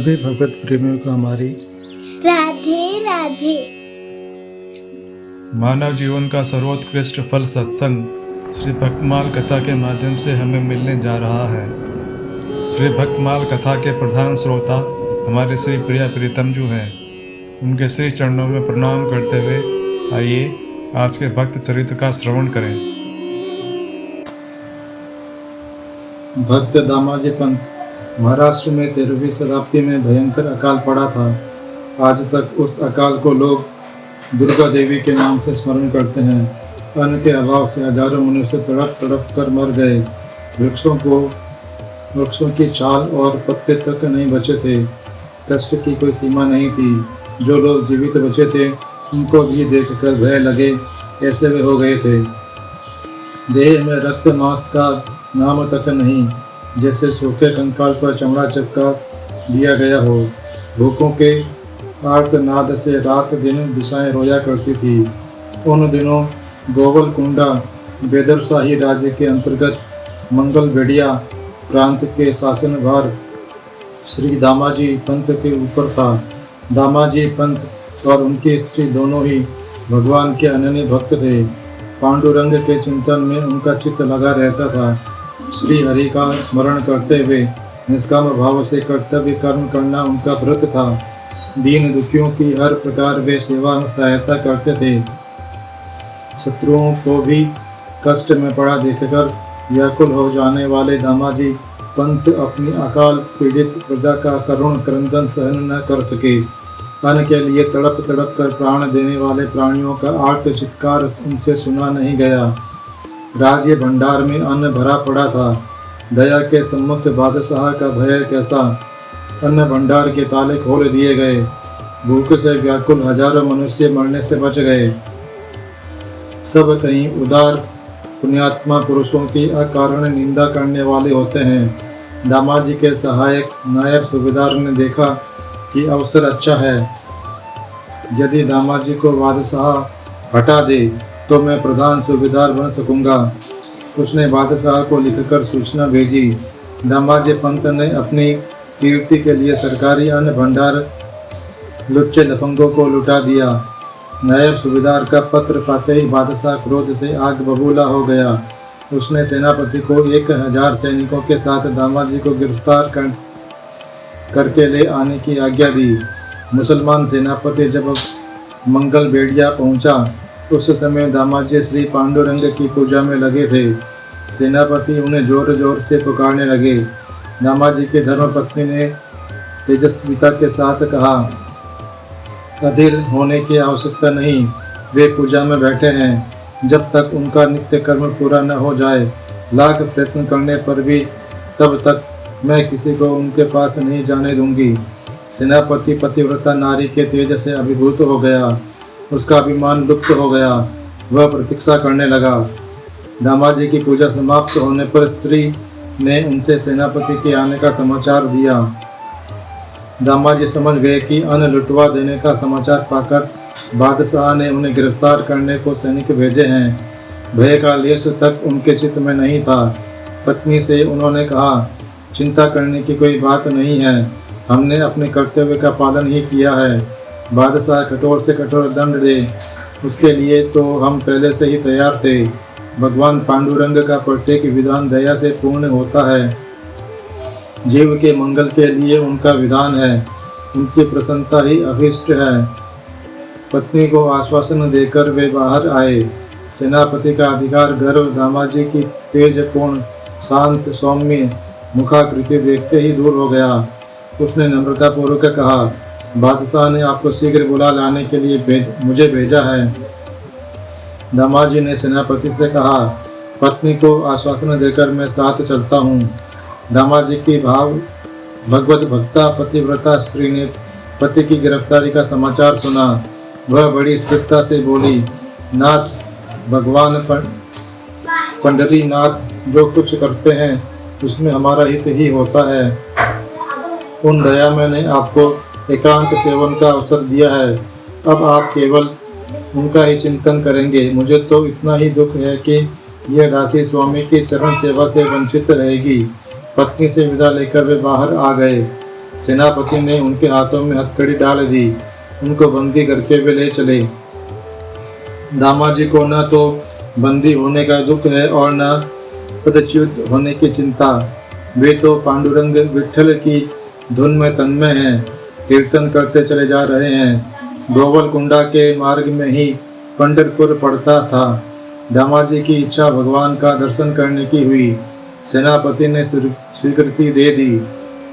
सभी भगवत प्रेमियों को हमारी राधे राधे। मानव जीवन का सर्वोत्कृष्ट फल सत्संग श्री भक्तमाल कथा के माध्यम से हमें मिलने जा रहा है। श्री भक्तमाल कथा के प्रधान श्रोता हमारे श्री प्रिया प्रीतम जी हैं। उनके श्री चरणों में प्रणाम करते हुए आइए आज के भक्त चरित्र का श्रवण करें। भक्त दामाजी पंत महाराष्ट्र में 13वीं शताब्दी में भयंकर अकाल पड़ा था। आज तक उस अकाल को लोग दुर्गा देवी के नाम से स्मरण करते हैं। अन्न के अभाव से हजारों मनुष्य तड़प तड़प कर मर गए। वृक्षों की छाल और पत्ते तक नहीं बचे थे। कष्ट की कोई सीमा नहीं थी। जो लोग जीवित बचे थे उनको भी देखकर भय लगे ऐसे वे हो गए थे। देह में रक्त मांस का नाम तक नहीं, जैसे सूखे कंकाल पर चमड़ा चिपका दिया गया हो। भूखों के आर्तनाद से रात दिन दिशाएं रोया करती थी। उन दिनों गोवलकुंडा बेदरशाही राज्य के अंतर्गत मंगल भेड़िया प्रांत के शासनभार श्री दामाजी पंत के ऊपर था। दामाजी पंत और उनकी स्त्री दोनों ही भगवान के अनन्य भक्त थे। पांडुरंग के चिंतन में उनका चित्त लगा रहता था। श्री हरि का स्मरण करते हुए निष्काम भाव से कर्तव्य कर्म करना उनका व्रत था। दीन दुखियों की हर प्रकार वे सेवा में सहायता करते थे। शत्रुओं को भी कष्ट में पड़ा देखकर व्याकुल हो जाने वाले दामाजी पंत अपनी अकाल पीड़ित प्रजा का करुण क्रंदन सहन न कर सके। अन्न के लिए तड़प तड़प कर प्राण देने वाले प्राणियों का आर्त चित्कार उनसे सुना नहीं गया। राज्य भंडार में अन्न भरा पड़ा था। दया के सम्मुख बादशाह का भय कैसा। अन्न भंडार के ताले खोल दिए गए। भूख से व्याकुल हजारों मनुष्य मरने से बच गए। सब कहीं उदार पुण्यात्मा पुरुषों की अकारण निंदा करने वाले होते हैं। दामाजी के सहायक नायब सूबेदार ने देखा कि अवसर अच्छा है। यदि दामाजी को बादशाह हटा दे तो मैं प्रधान सूबेदार बन सकूंगा। उसने बादशाह को लिखकर सूचना भेजी। दामाजी पंत ने अपनी कीर्ति के लिए सरकारी अन्न भंडार लुच्चे लफंगों को लुटा दिया। नायब सूबेदार का पत्र पाते ही बादशाह क्रोध से आग बबूला हो गया। उसने सेनापति को 1000 सैनिकों के साथ दामाजी को गिरफ्तार करके ले आने की आज्ञा दी। मुसलमान सेनापति जब मंगल भेड़िया पहुंचा उस समय दामाजी श्री पांडुरंग की पूजा में लगे थे। सेनापति उन्हें जोर जोर से पुकारने लगे। दामाजी के धर्मपत्नी ने तेजस्विता के साथ कहा, अधीर होने की आवश्यकता नहीं, वे पूजा में बैठे हैं। जब तक उनका नित्य कर्म पूरा न हो जाए, लाख प्रयत्न करने पर भी तब तक मैं किसी को उनके पास नहीं जाने दूंगी। सेनापति पतिव्रता नारी के तेज से अभिभूत हो गया। उसका अभिमान लुप्त हो गया। वह प्रतीक्षा करने लगा। दामाजी की पूजा समाप्त होने पर स्त्री ने उनसे सेनापति के आने का समाचार दिया। दामाजी समझ गए कि अन्न लुटवा देने का समाचार पाकर बादशाह ने उन्हें गिरफ्तार करने को सैनिक भेजे हैं। भय का लेश तक उनके चित्त में नहीं था। पत्नी से उन्होंने कहा, चिंता करने की कोई बात नहीं है, हमने अपने कर्तव्य का पालन ही किया है। बादशाह कठोर से कठोर दंड दे, उसके लिए तो हम पहले से ही तैयार थे। भगवान पांडुरंग का प्रत्येक विधान दया से पूर्ण होता है। जीव के मंगल के लिए उनका विधान है। उनकी प्रसन्नता ही अभीष्ट है। पत्नी को आश्वासन देकर वे बाहर आए। सेनापति का अधिकार गर्व दामाजी की तेजपूर्ण शांत सौम्य मुखाकृति देखते ही दूर हो गया। उसने नम्रतापूर्वक कहा, बादशाह ने आपको शीघ्र बुला लाने के लिए मुझे भेजा है। दामाजी ने सेनापति से कहा, पत्नी को आश्वासन देकर मैं साथ चलता हूँ। दामाजी की भगवत भक्ता पतिव्रता स्त्री ने पति की गिरफ्तारी का समाचार सुना। वह बड़ी स्थिरता से बोली, नाथ भगवान पंडरी नाथ जो कुछ करते हैं उसमें हमारा हित ही होता है। उन दयामय ने आपको एकांत सेवन का अवसर दिया है। अब आप केवल उनका ही चिंतन करेंगे। मुझे तो इतना ही दुख है कि यह दासी स्वामी की चरण सेवा से वंचित रहेगी। पत्नी से विदा लेकर वे बाहर आ गए। सेनापति ने उनके हाथों में हथकड़ी डाल दी। उनको बंदी करके वे ले चले। दामाजी को न तो बंदी होने का दुख है और न पदच्युत होने की चिंता। वे तो पांडुरंग विठल की धुन में तन्मय हैं, कीर्तन करते चले जा रहे हैं। गोवलकुंडा के मार्ग में ही पंढरपुर पड़ता था। दामाजी की इच्छा भगवान का दर्शन करने की हुई। सेनापति ने स्वीकृति दे दी।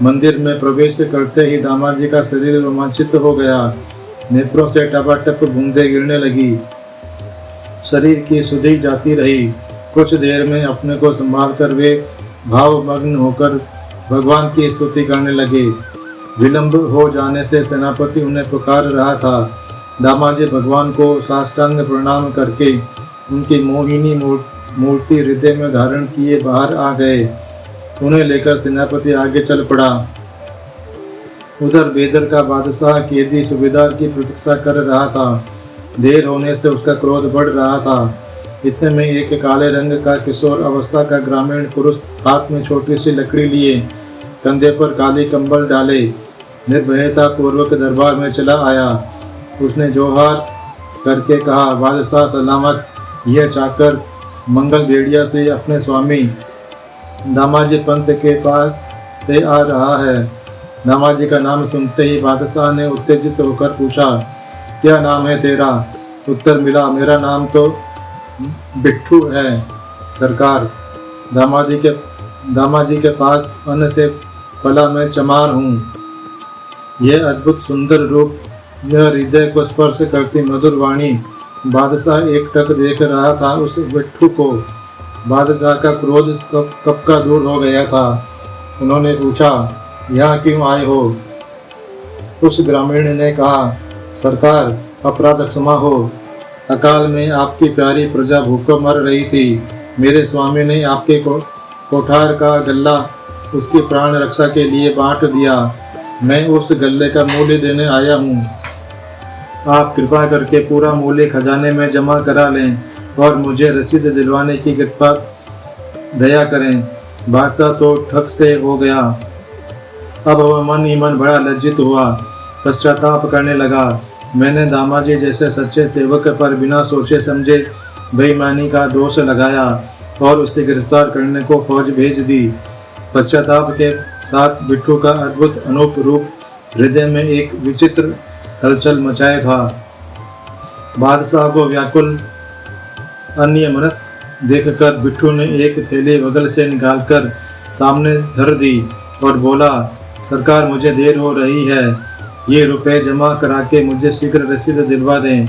मंदिर में प्रवेश करते ही दामाजी का शरीर रोमांचित हो गया। नेत्रों से टपाटप बूंदें गिरने लगी। शरीर की सुधि जाती रही। कुछ देर में अपने को संभाल कर वे भावमग्न होकर भगवान की स्तुति करने लगे। विलंब हो जाने से सेनापति उन्हें पुकार रहा था। दामाजी भगवान को साष्टांग प्रणाम करके उनकी मोहिनी मूर्ति हृदय में धारण किए बाहर आ गए। उन्हें लेकर सेनापति आगे चल पड़ा। उधर बेदर का बादशाह कैदी सूबेदार की प्रतीक्षा कर रहा था। देर होने से उसका क्रोध बढ़ रहा था। इतने में एक काले रंग का किशोर अवस्था का ग्रामीण पुरुष हाथ में छोटी सी लकड़ी लिए, कंधे पर काली कंबल डाले, निर्भयता पूर्वक दरबार में चला आया। उसने जोहार करके कहा, बादशाह सलामत। यह चाकर मंगल भेड़िया से अपने स्वामी दामाजी पंत के पास से आ रहा है। दामाजी का नाम सुनते ही बादशाह ने उत्तेजित होकर पूछा, क्या नाम है तेरा? उत्तर मिला, मेरा नाम तो बिट्ठू है सरकार। दामाजी के पास अन्न से पला मैं चमार हूँ। यह अद्भुत सुंदर रूप, यह हृदय को स्पर्श करती मधुर वाणी। बादशाह एकटक देख रहा था उस बिट्ठू को। बादशाह का क्रोध कब का दूर हो गया था। उन्होंने पूछा, यहाँ क्यों आए हो? उस ग्रामीण ने कहा, सरकार अपराध क्षमा हो। अकाल में आपकी प्यारी प्रजा भूखों मर रही थी। मेरे स्वामी ने आपके कोठार का गल्ला उसकी प्राण रक्षा के लिए बांट दिया। मैं उस गल्ले का मूल्य देने आया हूँ। आप कृपा करके पूरा मूल्य खजाने में जमा करा लें और मुझे रसीद दिलवाने की कृपा दया करें। बादशाह तो ठग से हो गया। अब वह मन ही मन बड़ा लज्जित हुआ, पश्चाताप करने लगा। मैंने दामाजी जैसे सच्चे सेवक पर बिना सोचे समझे बेईमानी का दोष लगाया और उसे गिरफ्तार करने को फौज भेज दी। पश्चाताप के साथ बिट्ठू का अद्भुत अनूप रूप हृदय में एक विचित्र हलचल मचाए था। बादशाह को व्याकुल अन्यमनस्क देखकर बिट्ठू ने एक थैली बगल से निकालकर सामने धर दी और बोला, सरकार मुझे देर हो रही है, ये रुपए जमा करा के मुझे शीघ्र रसीद दिलवा दें।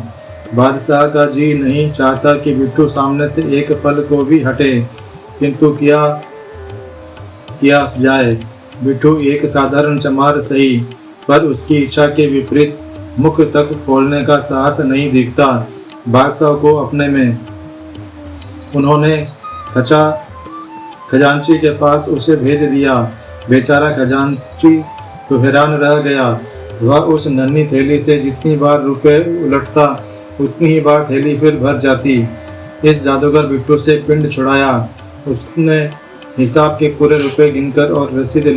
बादशाह का जी नहीं चाहता कि बिट्ठू सामने से एक पल को भी हटे, किंतु किया जाए। बिट्ठू एक साधारण चमार सही, पर उसकी इच्छा के विपरीत मुख तक खोलने का साहस नहीं दिखता बादशाह को अपने में। उन्होंने खजांची के पास उसे भेज दिया। बेचारा खजांची तो हैरान रह गया। वह उस नन्ही थैली से जितनी बार रुपए उलटता उतनी ही बार थैली फिर भर जाती। इस जादूगर बिट्टू से पिंड छुड़ाया। उसने हिसाब के पूरे रुपए गिनकर और रसीद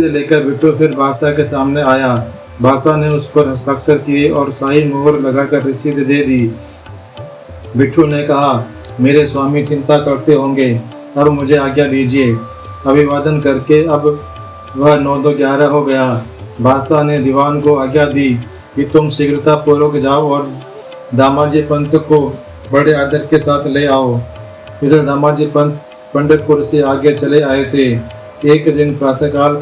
लेकर बिट्टू फिर बादशाह के सामने आया। बादशाह ने उस पर हस्ताक्षर किए और शाही मोहर लगाकर रसीद दे दी। बिट्टू ने कहा, मेरे स्वामी चिंता करते होंगे, अब मुझे आज्ञा दीजिए। अभिवादन करके अब वह 9-11 हो गया। बादशाह ने दीवान को आज्ञा दी कि तुम शीघ्रता पूर्वक जाओ और दामाजी पंत को बड़े आदर के साथ ले आओ। इधर दामाजी पंत पंढरपुर से आगे चले आए थे। एक दिन प्रातःकाल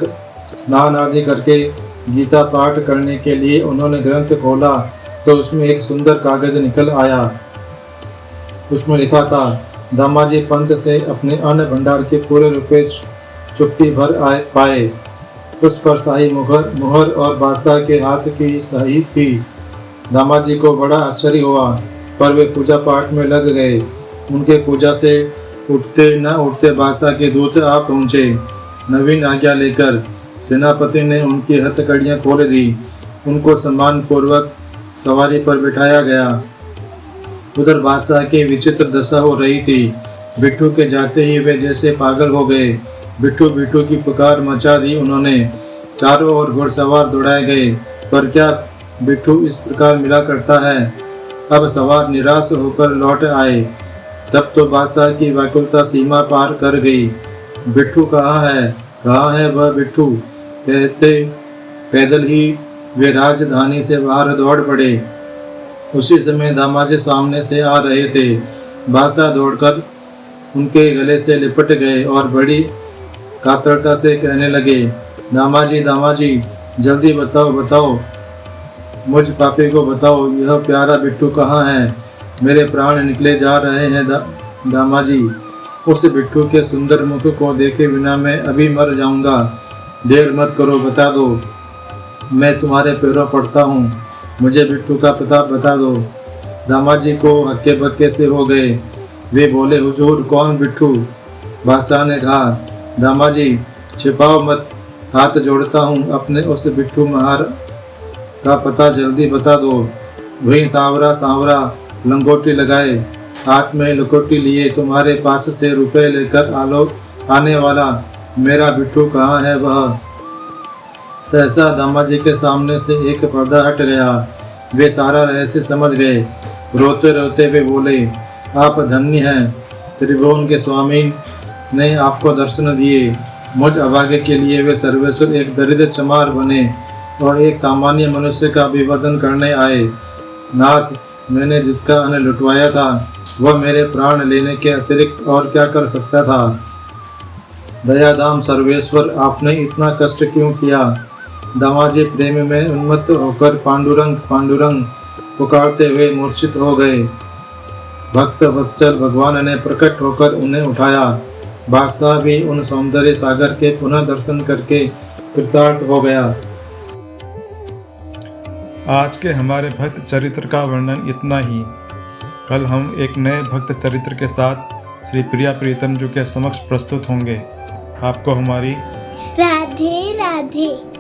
स्नान आदि करके गीता पाठ करने के लिए उन्होंने ग्रंथ खोला तो उसमें एक सुंदर कागज निकल आया। उसमें लिखा था, दामाजी पंत से अपने अन्न भंडार के पूरे रुपए चुप्पी भर पाए। उस पर शाही मुहर और बादशाह के हाथ की सही थी। दामाजी को बड़ा आश्चर्य हुआ, पर वे पूजा पाठ में लग गए। उनके पूजा से उठते न उठते बादशाह के दूत आ पहुँचे। नवीन आज्ञा लेकर सेनापति ने उनकी हथकड़ियाँ खोल दी। उनको सम्मान पूर्वक सवारी पर बिठाया गया। उधर बादशाह की विचित्र दशा हो रही थी। बिट्ठू के जाते ही वे जैसे पागल हो गए। बिट्टू बिट्टू की पुकार मचा दी उन्होंने। चारों ओर घुड़सवार दौड़ाए गए, पर क्या बिट्टू इस प्रकार मिला करता है। अब सवार निराश होकर लौट आए। तब तो बादशाह की व्याकुलता सीमा पार कर गई। बिट्टू कहाँ है वह बिट्टू, कहते पैदल ही वे राजधानी से बाहर दौड़ पड़े। उसी समय दामाजी सामने से आ रहे थे। बादशाह दौड़कर उनके गले से लिपट गए और बड़ी कातरता से कहने लगे, दामाजी जल्दी बताओ, मुझ पापी को बताओ, यह प्यारा बिट्टू कहाँ है। मेरे प्राण निकले जा रहे हैं दामाजी। उस बिट्टू के सुंदर मुख को देखे बिना मैं अभी मर जाऊंगा। देर मत करो, बता दो, मैं तुम्हारे पैरों पड़ता हूँ, मुझे बिट्टू का पता बता दो। दामाजी को हक्के बक्के से हो गए। वे बोले, हुजूर कौन बिट्टू। बादशाह ने कहा, दामाजी छिपाओ मत, हाथ जोड़ता हूँ, अपने उस बिट्टू महार का पता जल्दी बता दो। वही सांवरा लंगोटी लगाए, हाथ में लकोटी लिए, तुम्हारे पास से रुपए लेकर आने वाला मेरा बिट्टू कहाँ है वह। सहसा दामाजी के सामने से एक पर्दा हट गया। वे सारा रहस्य समझ गए। रोते रोते वे बोले, आप धन्य हैं, त्रिभुवन के स्वामी ने आपको दर्शन दिए। मुझ अभागे के लिए वे सर्वेश्वर एक दरिद्र चमार बने और एक सामान्य मनुष्य का अभिवादन करने आए। नाथ, मैंने जिसका अन्न लुटवाया था वह मेरे प्राण लेने के अतिरिक्त और क्या कर सकता था। दयाधाम सर्वेश्वर, आपने इतना कष्ट क्यों किया। दामाजी प्रेम में उन्मत्त होकर पांडुरंग पुकारते हुए मूर्छित हो गए। भक्त वत्सल भगवान ने प्रकट होकर उन्हें उठाया। बादशाह भी उन सौंदर्य सागर के पुनः दर्शन करके कृतार्थ हो गया। आज के हमारे भक्त चरित्र का वर्णन इतना ही। कल हम एक नए भक्त चरित्र के साथ श्री प्रिया प्रीतम जी के समक्ष प्रस्तुत होंगे। आपको हमारी राधे राधे।